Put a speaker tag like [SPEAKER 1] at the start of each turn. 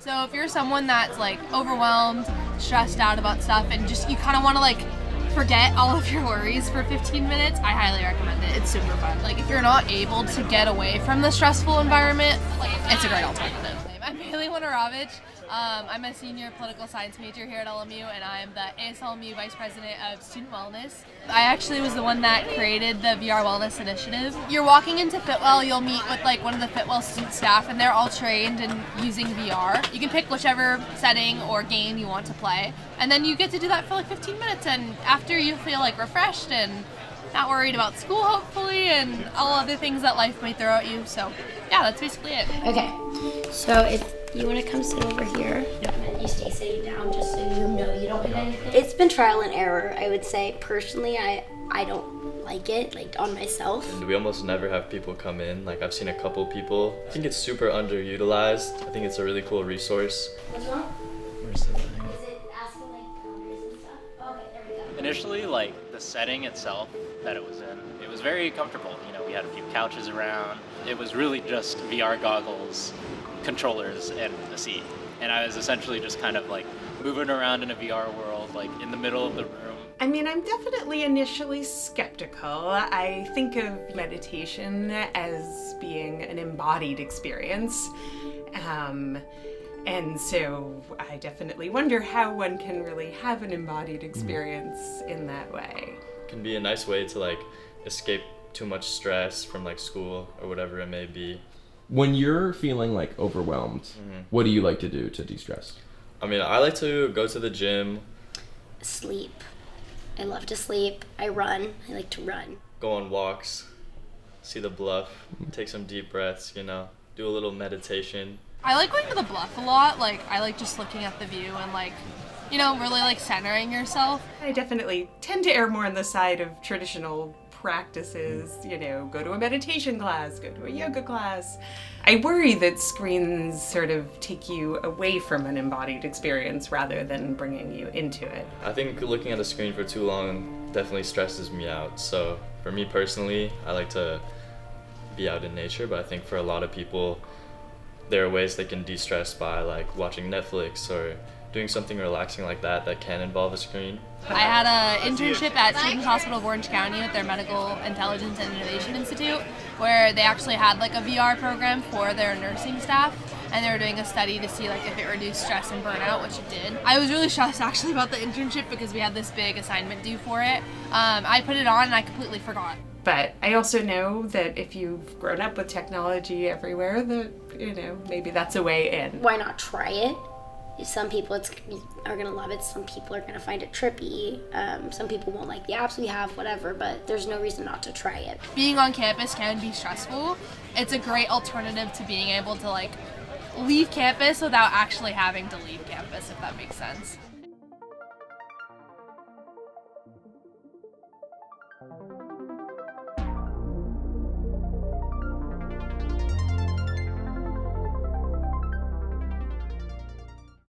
[SPEAKER 1] So if you're someone that's like overwhelmed, stressed out about stuff, and just you kind of want to like forget all of your worries for 15 minutes, I highly recommend it. It's super fun. Like if you're not able to get away from the stressful environment, it's a great alternative. I'm Bailey Woinarowicz. I'm a senior political science major here at LMU, and I'm the ASLMU Vice President of Student Wellness. I actually was the one that created the VR Wellness Initiative. You're walking into Fitwell, you'll meet with like one of the Fitwell student staff, and they're all trained in using VR. You can pick whichever setting or game you want to play, and then you get to do that for like 15 minutes, and after you feel like refreshed and not worried about school, hopefully, and all other things that life may throw at you. So yeah, that's basically it.
[SPEAKER 2] Okay, so if you want to come sit over here, and you stay sitting down just so you know you don't hit anything. It's been trial and error, I would say. Personally, I don't like it, like on myself.
[SPEAKER 3] And we almost never have people come in. Like I've seen a couple people. I think it's super underutilized. I think it's a really cool resource.
[SPEAKER 2] What's wrong?
[SPEAKER 3] Where's the thing?
[SPEAKER 2] Is it asking like boundaries and stuff? Okay, there we go.
[SPEAKER 4] Initially, like the setting itself that it was in, it was very comfortable. You know, we had a few couches around. It was really just VR goggles, controllers, and a seat. And I was essentially just kind of like moving around in a VR world, like in the middle of the room.
[SPEAKER 5] I mean, I'm definitely initially skeptical. I think of meditation as being an embodied experience. And so I definitely wonder how one can really have an embodied experience in that way.
[SPEAKER 3] It can be a nice way to like escape too much stress from like school or whatever it may be.
[SPEAKER 6] When you're feeling like overwhelmed, what do you like to do to de-stress?
[SPEAKER 3] I mean, I like to go to the gym,
[SPEAKER 2] Sleep. I love to sleep. I run. I like to run.
[SPEAKER 3] go on walks, see the bluff, take some deep breaths, you know, do a little meditation.
[SPEAKER 1] I like going to the bluff a lot. Like, I like just looking at the view and like, you know, really like centering yourself.
[SPEAKER 5] I definitely tend to err more on the side of traditional practices, you know, go to a meditation class, go to a yoga class. I worry that screens sort of take you away from an embodied experience rather than bringing you into it.
[SPEAKER 3] I think looking at a screen for too long definitely stresses me out. So for me personally, I like to be out in nature, but I think for a lot of people, there are ways they can de-stress by like watching Netflix or doing something relaxing like that that can involve a screen.
[SPEAKER 1] I had an internship at Children's Hospital of Orange County with their Medical Intelligence and Innovation Institute, where they actually had like a VR program for their nursing staff, and they were doing a study to see like if it reduced stress and burnout, which it did. I was really stressed actually about the internship because we had this big assignment due for it. I put it on and I completely forgot.
[SPEAKER 5] But I also know that if you've grown up with technology everywhere, that, you know, maybe that's a way in.
[SPEAKER 2] Why not try it? Some people are gonna love it, some people are gonna find it trippy, some people won't like the apps we have, whatever, but there's no reason not to try it.
[SPEAKER 1] Being on campus can be stressful. It's a great alternative to being able to like leave campus without actually having to leave campus, if that makes sense.